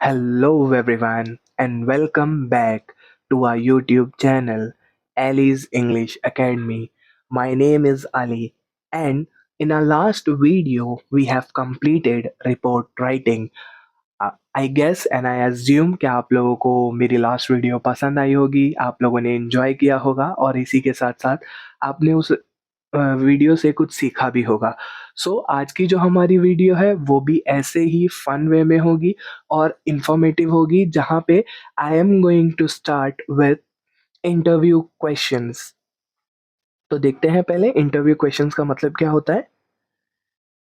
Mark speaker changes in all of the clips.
Speaker 1: Hello, everyone, and welcome back to our YouTube channel, Ali's English Academy. My name is Ali, and in our last video, we have completed report writing. I guess and I assume कि आप लोगों को मेरी last video पसंद आई होगी, आप लोगों ने एंजॉय किया होगा और इसी के साथ साथ आपने उस वीडियो से कुछ सीखा भी होगा। आज की जो हमारी वीडियो है वो भी ऐसे ही फन वे में होगी और इंफॉर्मेटिव होगी, जहाँ पे I am going to start with interview questions. तो देखते हैं पहले इंटरव्यू क्वेश्चंस का मतलब क्या होता है।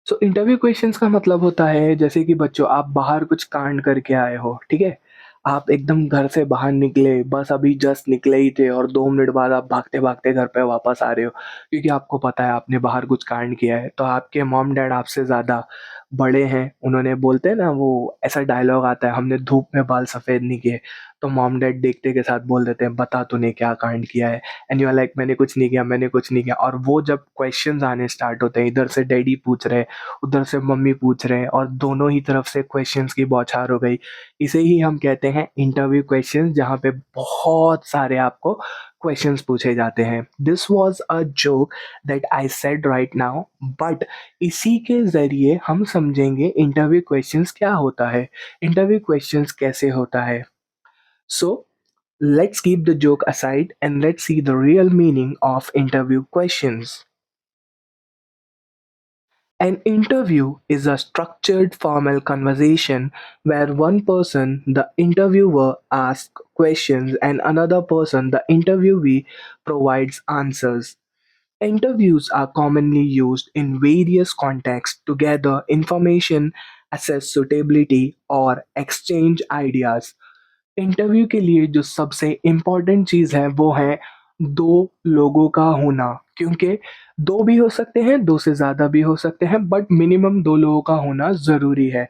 Speaker 1: इंटरव्यू क्वेश्चंस का मतलब होता है, जैसे कि बच्चों आप बाहर कुछ कांड करके आए हो, ठीक है। आप एकदम घर से बाहर निकले, बस अभी जस्ट निकले ही थे और 2 मिनट बाद आप भागते भागते घर पे वापस आ रहे हो, क्योंकि आपको पता है आपने बाहर कुछ कांड किया है। तो आपके मॉम डैड आपसे ज़्यादा बड़े हैं, उन्होंने बोलते हैं ना, वो ऐसा डायलॉग आता है, हमने धूप में बाल सफ़ेद नहीं किए। तो मॉम डैड देखते के साथ बोल देते हैं, बता तूने क्या कांड किया है। एंड यू आर लाइक, मैंने कुछ नहीं किया, मैंने कुछ नहीं किया। और वो जब क्वेश्चंस आने स्टार्ट होते हैं, इधर से डैडी पूछ रहे हैं, उधर से मम्मी पूछ रहे हैं, और दोनों ही तरफ से क्वेश्चंस की बौछार हो गई। इसे ही हम कहते हैं इंटरव्यू क्वेश्चंस, जहाँ पे बहुत सारे आपको क्वेश्चंस पूछे जाते हैं। This was a joke that I said right now, but इसी के ज़रिए हम समझेंगे इंटरव्यू क्वेश्चंस क्या होता है, इंटरव्यू क्वेश्चंस कैसे होता है। सो let's keep the joke aside and let's see the real meaning of interview questions. An interview is a structured formal conversation where one person, the interviewer, asks questions and another person, the interviewee, provides answers. Interviews are commonly used in various contexts to gather information, assess suitability, or exchange ideas. Interview के लिए जो सबसे important चीज़ है वो है दो लोगों का होना, क्योंकि दो भी हो सकते हैं, दो से ज़्यादा भी हो सकते हैं, बट मिनिमम दो लोगों का होना ज़रूरी है।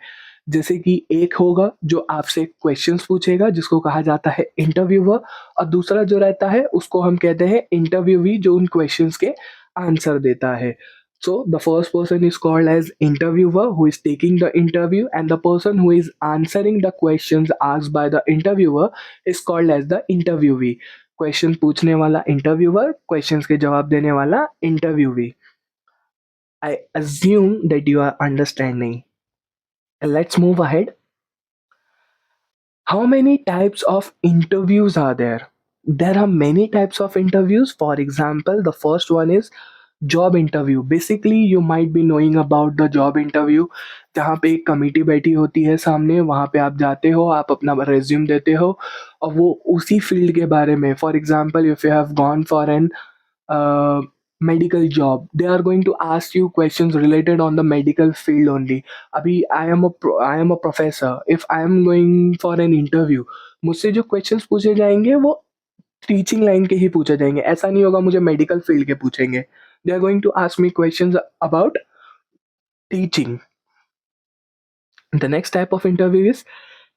Speaker 1: जैसे कि एक होगा जो आपसे क्वेश्चंस पूछेगा, जिसको कहा जाता है इंटरव्यूअर, और दूसरा जो रहता है उसको हम कहते हैं इंटरव्यूवी, जो उन क्वेश्चंस के आंसर देता है। So the first person is called as interviewer, who is taking the interview, and the person who is answering the questions asked by the interviewer is called as the interviewee. Question पूछने वाला interviewer, questions के जवाब देने वाला इंटरव्यूवी। आई assume that you are understanding. Let's move ahead. How many types of interviews are there? There are many types of interviews. For example, the first one is job interview. Basically you might be knowing about the job interview, जहाँ पे एक committee बैठी होती है सामने, वहाँ पे आप जाते हो, आप अपना रेज्यूम देते हो, और वो उसी फील्ड के बारे में, for example if you have gone for an medical job, they are going to ask you questions related on the medical field only. अभी I am a professor, if I am going for an interview, मुझसे जो questions पूछे जाएंगे वो teaching line के ही पूछे जाएँगे, ऐसा नहीं होगा मुझे मेडिकल फील्ड के पूछेंगे। They are going to ask me questions about teaching. The next type of interview is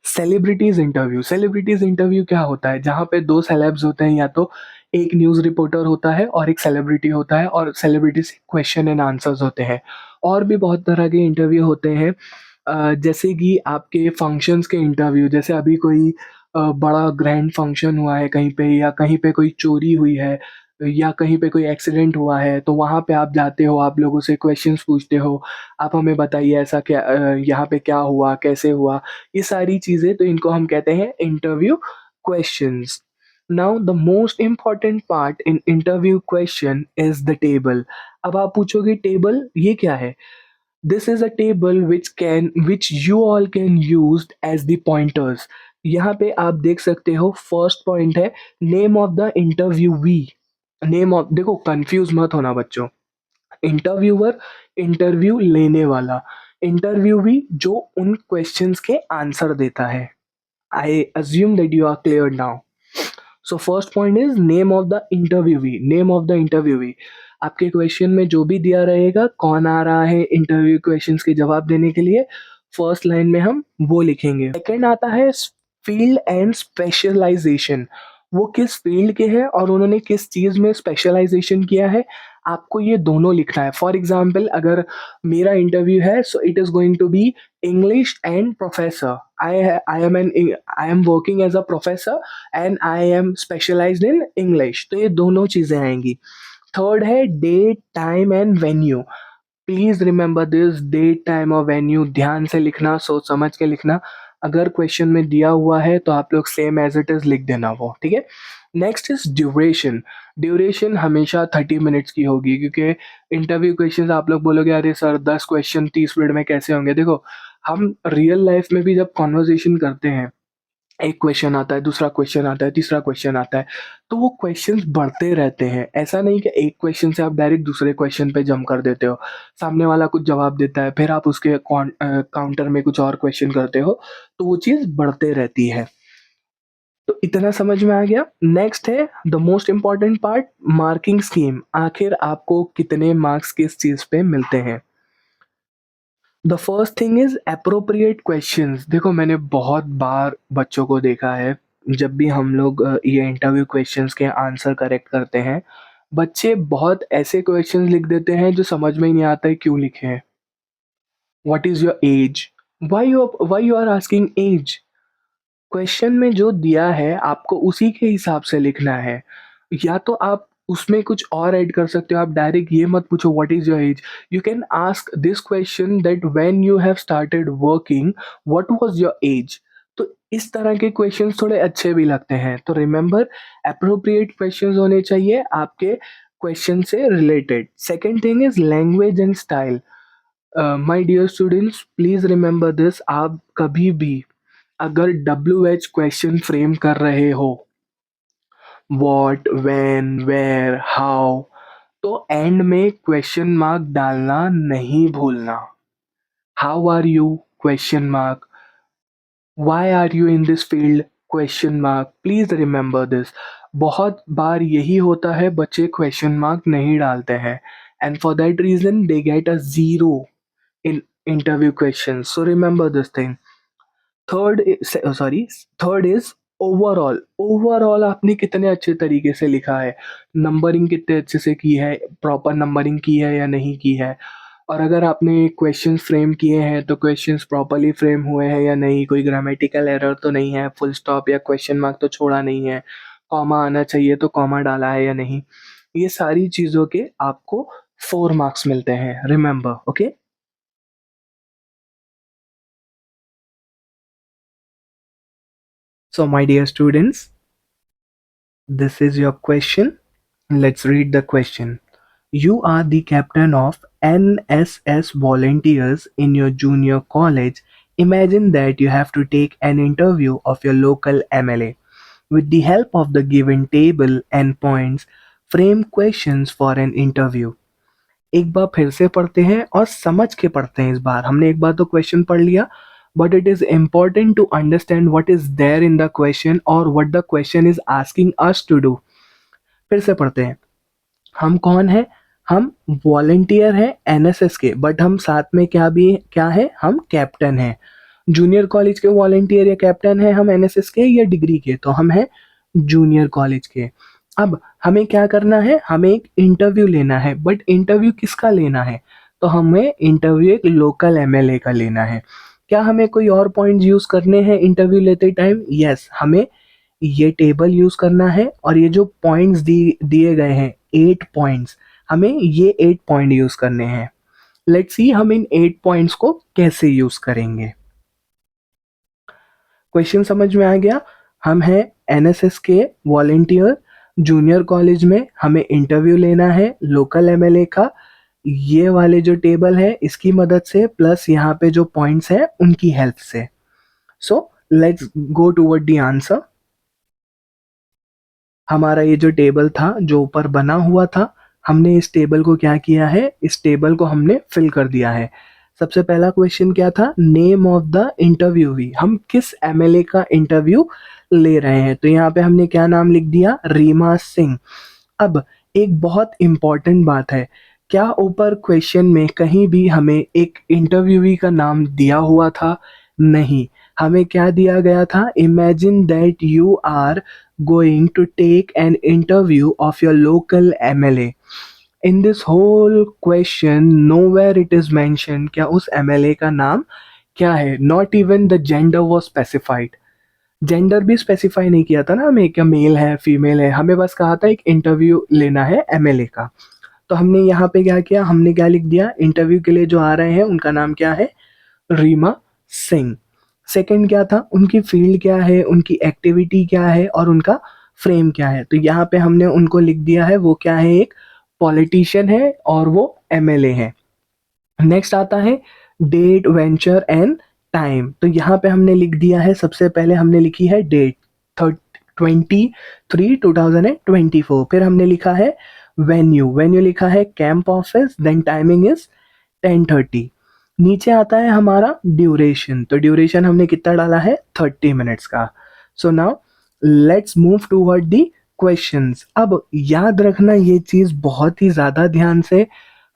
Speaker 1: celebrities interview. Celebrities interview क्या होता है? जहाँ पे 2 सेलेब्स होते हैं, या तो एक न्यूज़ रिपोर्टर होता है और एक सेलिब्रिटी होता है, और सेलिब्रिटी से क्वेश्चन एंड आंसर्स होते हैं। और भी बहुत तरह के इंटरव्यू होते हैं, जैसे कि आपके फंक्शंस के इंटरव्यू, जैसे अभी कोई बड़ा ग्रैंड फंक्शन हुआ है कहीं पे, या कहीं पे कोई चोरी हुई है, या कहीं पे कोई एक्सीडेंट हुआ है, तो वहाँ पे आप जाते हो, आप लोगों से क्वेश्चंस पूछते हो, आप हमें बताइए ऐसा क्या, यहाँ पे क्या हुआ, कैसे हुआ? ये सारी चीज़ें, तो इनको हम कहते हैं interview questions. Now the most important part in interview question is the table. अब आप पूछोगे टेबल ये क्या है? This is a table which you all can use as the pointers. यहाँ पे आप देख सकते हो, फर्स्ट पॉइंट है name of the interviewee. Name of, देखो कंफ्यूज मत होना बच्चों, इंटरव्यूअर इंटरव्यू लेने वाला, इंटरव्यूवी जो उन क्वेश्चंस के आंसर देता है। I assume that you are clear now. So first point is name of the interviewee, name of the interviewee. आपके क्वेश्चन में जो भी दिया रहेगा, कौन आ रहा है इंटरव्यू क्वेश्चंस के जवाब देने के लिए, फर्स्ट लाइन में हम वो लिखेंगे। सेकंड आता है फील्ड एंड स्पेशलाइजेशन। वो किस फील्ड के हैं और उन्होंने किस चीज़ में स्पेशलाइजेशन किया है, आपको ये दोनों लिखना है। फॉर एग्ज़ाम्पल अगर मेरा इंटरव्यू है so it is going to be English and professor. I am working as a professor and I am specialized in English, तो ये दोनों चीज़ें आएँगी। थर्ड है date, time and venue. Please remember this, date, time और venue ध्यान से लिखना, सोच समझ के लिखना। अगर क्वेश्चन में दिया हुआ है तो आप लोग सेम एज़ इट इज़ लिख देना वो, ठीक है? Next is duration. ड्यूरेशन हमेशा 30 मिनट्स की होगी क्योंकि इंटरव्यू क्वेश्चंस आप लोग बोलोगे अरे सर 10 क्वेश्चन 30 मिनट में कैसे होंगे? देखो, हम रियल लाइफ़ में भी जब कन्वर्सेशन करते हैं, एक क्वेश्चन आता है, दूसरा क्वेश्चन आता है, तीसरा क्वेश्चन आता है, तो वो क्वेश्चंस बढ़ते रहते हैं। ऐसा नहीं कि एक क्वेश्चन से आप डायरेक्ट दूसरे क्वेश्चन पे जंप कर देते हो। सामने वाला कुछ जवाब देता है, फिर आप उसके काउंटर में कुछ और क्वेश्चन करते हो, तो वो चीज़ बढ़ते रहती है। तो इतना समझ में आ गया? नेक्स्ट है the most important part, marking scheme. आखिर आपको कितने मार्क्स किस चीज़ पे मिलते हैं? The first thing is appropriate questions. देखो, मैंने बहुत बार बच्चों को देखा है, जब भी हम लोग ये इंटरव्यू क्वेश्चंस के आंसर करेक्ट करते हैं, बच्चे बहुत ऐसे क्वेश्चंस लिख देते हैं जो समझ में ही नहीं आता है क्यों लिखे हैं। What is your age? Why you are asking age? Question में जो दिया है आपको उसी के हिसाब से लिखना है। या तो आप उसमें कुछ और ऐड कर सकते हो, आप डायरेक्ट ये मत पूछो what is your as. You can ask this question that when you have started working what was your age? तो इस तरह के क्वेश्चंस थोड़े अच्छे भी लगते हैं। तो रिमेंबर, एप्रोप्रिएट क्वेश्चंस होने चाहिए आपके क्वेश्चन से related. Second thing is language and style. My dear students, please remember this, आप कभी भी अगर WH क्वेश्चन फ्रेम कर रहे हो, व्हाट, व्हेन, वेयर, हाउ, तो एंड में क्वेश्चन मार्क डालना नहीं भूलना। How are you? Question mark. Why are you in this field? Question mark. Please remember this. बहुत बार यही होता है, बच्चे क्वेश्चन मार्क नहीं डालते हैं and for that reason they get a zero in interview questions. So remember this thing. Third is overall. Overall आपने कितने अच्छे तरीके से लिखा है, नंबरिंग कितने अच्छे से की है, प्रॉपर नंबरिंग की है या नहीं की है, और अगर आपने क्वेश्चंस फ्रेम किए हैं तो क्वेश्चंस प्रॉपरली फ्रेम हुए हैं या नहीं, कोई ग्रामेटिकल एरर तो नहीं है, फुल स्टॉप या क्वेश्चन मार्क तो छोड़ा नहीं है, कॉमा आना चाहिए तो कॉमा डाला है या नहीं। ये सारी चीज़ों के आपको 4 मार्क्स मिलते हैं, remember, okay? So my dear students, this is your question. Let's read the question. You are the captain of NSS volunteers in your junior college. Imagine that you have to take an interview of your local MLA. With the help of the given table and points, frame questions for an interview. एक बार फिर से पढ़ते हैं और समझ के पढ़ते हैं। इस बार हमने एक बार तो क्वेश्चन पढ़ लिया, but it is important to understand what is there in the question और what the question is asking us to do. फिर से पढ़ते हैं। हम कौन है? हम वॉलंटियर हैं एनएसएस के, बट हम साथ में क्या है? हम कैप्टन हैं। जूनियर कॉलेज के वॉलंटियर या कैप्टन हैं हम एनएसएस के या डिग्री के? तो हम हैं जूनियर कॉलेज के। अब हमें क्या करना है? हमें एक इंटरव्यू लेना है, बट इंटरव्यू किसका लेना है? तो हमें इंटरव्यू एक लोकल एमएलए का लेना है। क्या हमें कोई और पॉइंट्स यूज करने हैं इंटरव्यू लेते टाइम? यस, हमें ये टेबल यूज करना है और ये जो पॉइंट्स दिए गए हैं 8 पॉइंट्स, हमें ये 8 पॉइंट यूज करने हैं। लेट्स सी हम इन 8 पॉइंट्स को कैसे यूज करेंगे। क्वेश्चन समझ में आ गया? हम हैं एनएसएस के वॉलेंटियर, जूनियर कॉलेज में हमें इंटरव्यू लेना है लोकल एमएलए का। ये वाले जो टेबल है इसकी मदद से, प्लस यहाँ पे जो पॉइंट्स हैं उनकी हेल्प से। So let's go toward the answer. हमारा ये जो टेबल था जो ऊपर बना हुआ था, हमने इस टेबल को क्या किया है? इस टेबल को हमने फिल कर दिया है। सबसे पहला क्वेश्चन क्या था? Name of the interviewee. हम किस एमएलए का इंटरव्यू ले रहे हैं? तो यहाँ पे हमने क्या नाम लिख दिया? रीमा सिंह। अब एक बहुत इंपॉर्टेंट बात है, क्या ऊपर क्वेश्चन में कहीं भी हमें एक इंटरव्यूवी का नाम दिया हुआ था? नहीं। हमें क्या दिया गया था? Imagine that you are going to take an interview of your local MLA. In this whole question nowhere it is mention क्या उस एमएलए का नाम क्या है, not even the gender was specified. Gender भी स्पेसिफाई नहीं किया था ना हमें, क्या मेल है फीमेल है, हमें बस कहा था एक इंटरव्यू लेना है एमएलए का। तो हमने यहाँ पे क्या किया, हमने क्या लिख दिया, इंटरव्यू के लिए जो आ रहे हैं उनका नाम क्या है, रीमा सिंह। सेकंड क्या था, उनकी फील्ड क्या है, उनकी एक्टिविटी क्या है और उनका फ्रेम क्या है। तो यहाँ पे हमने उनको लिख दिया है वो क्या है, एक पॉलिटिशियन है और वो एमएलए है। नेक्स्ट आता है डेट वेंचर एंड टाइम। तो यहाँ पे हमने लिख दिया है, सबसे पहले हमने लिखी है डेट 23/2024। फिर हमने लिखा है वेन्यू, वेन्यू लिखा है camp office, then timing is 10:30। नीचे आता है हमारा ड्यूरेशन, तो ड्यूरेशन हमने कितना डाला है, 30 मिनट्स का। So now let's move toward the questions. अब याद रखना ये चीज़ बहुत ही ज़्यादा ध्यान से,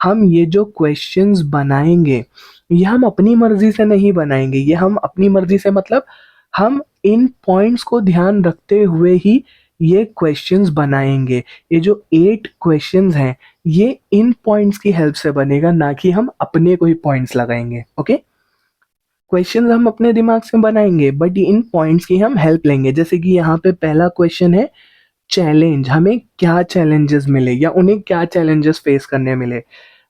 Speaker 1: हम ये जो क्वेश्चंस बनाएंगे ये हम अपनी मर्जी से नहीं बनाएंगे, ये हम अपनी मर्जी से मतलब हम इन पॉइंट्स को ध्यान रखते हुए ही ये क्वेश्चंस बनाएंगे। ये जो 8 क्वेश्चंस हैं ये इन पॉइंट्स की हेल्प से बनेगा, ना कि हम अपने कोई पॉइंट्स लगाएंगे। ओके, क्वेश्चंस हम अपने दिमाग से बनाएंगे बट इन पॉइंट्स की हम हेल्प लेंगे। जैसे कि यहाँ पे पहला क्वेश्चन है चैलेंज, हमें क्या चैलेंजेस मिले या उन्हें क्या चैलेंजेस फेस करने मिले।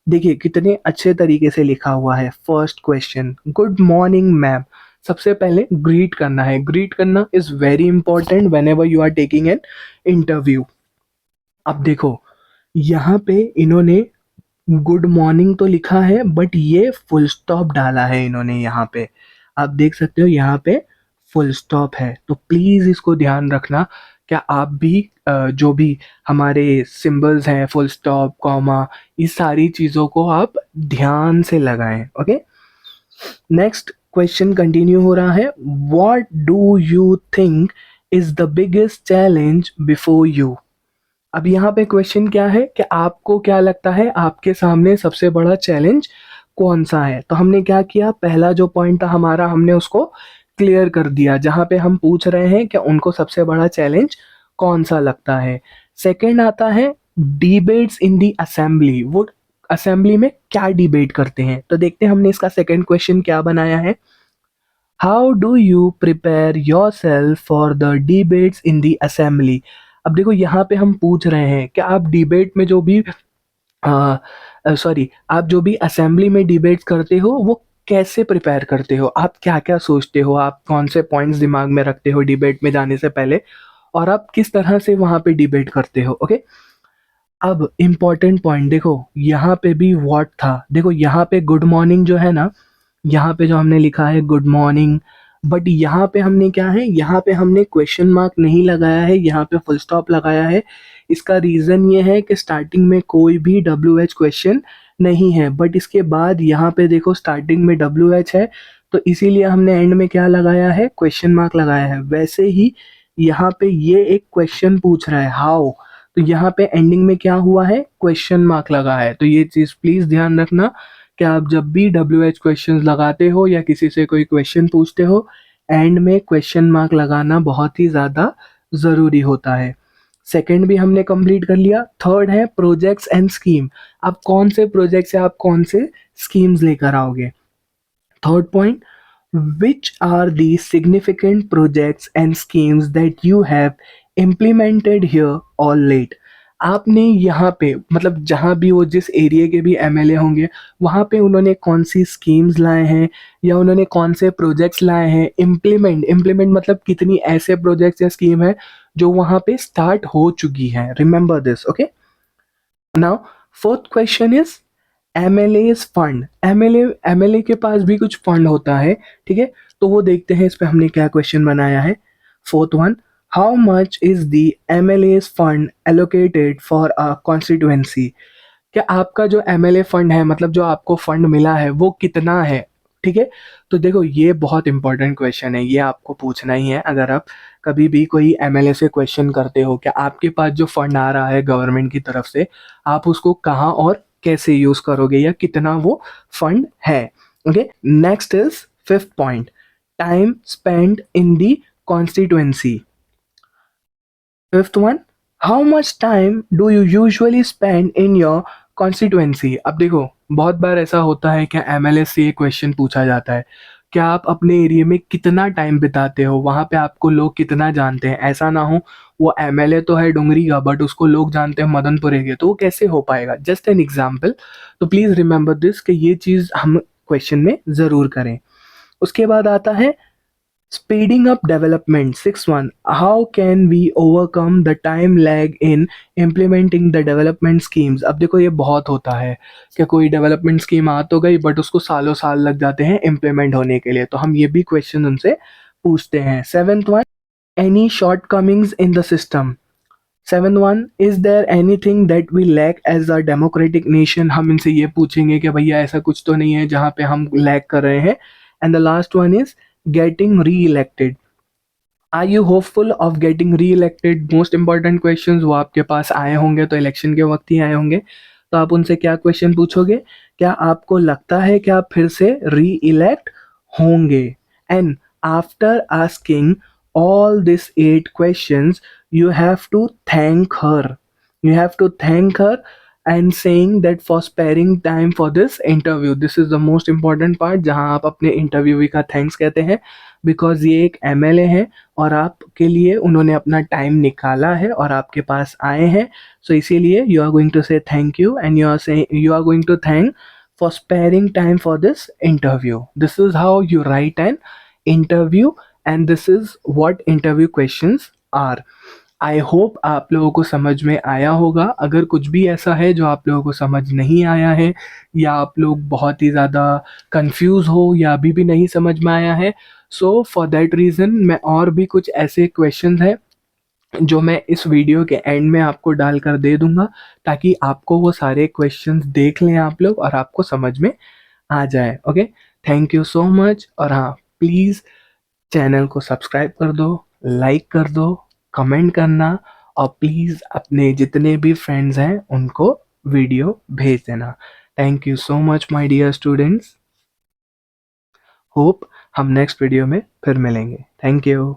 Speaker 1: देखिए कितने अच्छे तरीके से लिखा हुआ है। First question, good morning ma'am. सबसे पहले ग्रीट करना है, ग्रीट करना is very important whenever you are taking an interview. अब देखो यहाँ पे इन्होंने गुड मॉर्निंग तो लिखा है बट ये फुल स्टॉप डाला है इन्होंने यहाँ पे, आप देख सकते हो यहाँ पे फुल स्टॉप है। तो प्लीज इसको ध्यान रखना, क्या आप भी जो भी हमारे सिंबल्स हैं फुल स्टॉप कॉमा, इस सारी चीज़ों को आप ध्यान से लगाएं। ओके, नेक्स्ट क्वेश्चन कंटिन्यू हो रहा है, what do you think is the biggest challenge before you. अब यहाँ पे क्वेश्चन क्या है कि आपको क्या लगता है आपके सामने सबसे बड़ा चैलेंज कौन सा है। तो हमने क्या किया, पहला जो पॉइंट था हमारा हमने उसको क्लियर कर दिया, जहाँ पे हम पूछ रहे हैं कि उनको सबसे बड़ा चैलेंज कौन सा लगता है। सेकंड आता है डिबेट्स इन दी असेंबली, वो असेंबली में क्या डिबेट करते हैं। तो देखते हैं हमने इसका सेकंड क्वेश्चन क्या बनाया है, how do you prepare your self for the debates in the assembly. अब देखो यहाँ पे हम पूछ रहे हैं कि आप डिबेट में जो भी आप जो भी असेंबली में डिबेट्स करते हो वो कैसे प्रिपेयर करते हो, आप क्या क्या सोचते हो, आप कौन से पॉइंट्स दिमाग में रखते हो डिबेट में जाने से पहले, और आप किस तरह से वहाँ पे डिबेट करते हो। ओके, अब इम्पॉर्टेंट पॉइंट देखो यहाँ पे भी व्हाट था, देखो यहाँ पे गुड मॉर्निंग जो है ना, यहाँ पे जो हमने लिखा है गुड मॉर्निंग, बट यहाँ पे हमने क्या है, यहाँ पे हमने क्वेश्चन मार्क नहीं लगाया है, यहाँ पे फुल स्टॉप लगाया है। इसका रीज़न ये है कि स्टार्टिंग में कोई भी डब्ल्यू एच क्वेश्चन नहीं है, बट इसके बाद यहाँ पे देखो स्टार्टिंग में डब्ल्यू एच है, तो इसीलिए हमने एंड में क्या लगाया है, क्वेश्चन मार्क लगाया है। वैसे ही यहाँ पे ये एक क्वेश्चन पूछ रहा है हाउ, तो यहाँ पे एंडिंग में क्या हुआ है, क्वेश्चन मार्क लगा है। तो ये चीज़ प्लीज़ ध्यान रखना कि आप जब भी डब्ल्यू एच क्वेश्चन लगाते हो या किसी से कोई क्वेश्चन पूछते हो, एंड में क्वेश्चन मार्क लगाना बहुत ही ज़्यादा ज़रूरी होता है। सेकंड भी हमने कंप्लीट कर लिया। थर्ड है प्रोजेक्ट्स एंड स्कीम, आप कौन से प्रोजेक्ट्स या आप कौन से स्कीम्स लेकर आओगे। Third point, which are the significant projects and schemes that you have implemented here or late। आपने यहाँ पे मतलब जहाँ भी वो जिस एरिया के भी एमएलए होंगे वहाँ पे उन्होंने कौन सी स्कीम्स लाए हैं या उन्होंने कौन से प्रोजेक्ट्स लाए हैं, इम्प्लीमेंट, इम्प्लीमेंट मतलब कितनी ऐसे प्रोजेक्ट्स या स्कीम है जो वहाँ पे स्टार्ट हो चुकी है। Remember this. Okay, now fourth question is MLA fund. MLA के पास भी कुछ फंड होता है, ठीक है, तो वो देखते हैं इस पे हमने क्या क्वेश्चन बनाया है। Fourth one, how much is the MLA fund allocated for a constituency. क्या आपका जो एमएलए फंड है मतलब जो आपको फंड मिला है वो कितना है, ठीक है। तो देखो ये बहुत इंपॉर्टेंट क्वेश्चन है, ये आपको पूछना ही है अगर आप कभी भी कोई एमएलए से क्वेश्चन करते हो कि आपके पास जो फंड आ रहा है गवर्नमेंट की तरफ से आप उसको कहाँ और कैसे यूज करोगे या कितना वो फंड है। Okay, next is fifth point, time spend in the constituency. Fifth one, how much time do you usually spend in your constituency, अब देखो बहुत बार ऐसा होता है कि एमएलए से ये क्वेश्चन पूछा जाता है, क्या आप अपने एरिया में कितना टाइम बिताते हो, वहाँ पे आपको लोग कितना जानते हैं। ऐसा ना हो वो एमएलए तो है डुंगरी का बट उसको लोग जानते हैं मदनपुरे के, तो वो कैसे हो पाएगा। Just an example. तो प्लीज़ रिमेंबर दिस कि ये चीज़ हम क्वेश्चन में ज़रूर करें। उसके बाद आता है speeding up development, 6.1. How can we overcome the time lag in implementing the development schemes? अब देखो ये बहुत होता है कि कोई डेवलपमेंट स्कीम आ तो गई बट उसको सालों साल लग जाते हैं इम्प्लीमेंट होने के लिए, तो हम ये भी क्वेश्चन उनसे पूछते हैं। Seventh one, any shortcomings in the system. Seven one, is there anything that we lack as a democratic nation, हम इनसे ये पूछेंगे कि भैया ऐसा कुछ तो नहीं है जहाँ पे हम लैक कर रहे हैं। And the last one is getting re elected, are you hopeful of getting re elected. Most important question वो आपके पास आए होंगे तो इलेक्शन के वक्त ही आए होंगे, तो आप उनसे क्या क्वेश्चन पूछोगे, क्या आपको लगता है कि आप फिर से री इलेक्ट होंगे। And after asking all these 8 questions, you have to thank her, you have to thank her and saying that for sparing time for this interview, this is the most important part जहाँ आप अपने इंटरव्यूवी का thanks कहते हैं, because ये एक MLA है और आपके लिए उन्होंने अपना टाइम निकाला है और आपके पास आए हैं, सो इसीलिए you are going to say thank you and you are going to thank for sparing time for this interview. This is how you write an interview and this is what interview questions are. I hope आप लोगों को समझ में आया होगा। अगर कुछ भी ऐसा है जो आप लोगों को समझ नहीं आया है या आप लोग बहुत ही ज़्यादा कंफ्यूज हो या अभी भी नहीं समझ में आया है, सो फॉर दैट रीज़न मैं और भी कुछ ऐसे क्वेश्चंस हैं जो मैं इस वीडियो के एंड में आपको डाल कर दे दूंगा, ताकि आपको वो सारे क्वेश्चंस देख लें आप लोग और आपको समझ में आ जाए। Okay, thank you so much. और हाँ, प्लीज़ चैनल को सब्सक्राइब कर दो, लाइक कर दो, कमेंट करना और प्लीज़ अपने जितने भी फ्रेंड्स हैं उनको वीडियो भेज देना। Thank you so much my dear students. Hope हम नेक्स्ट वीडियो में फिर मिलेंगे। Thank you.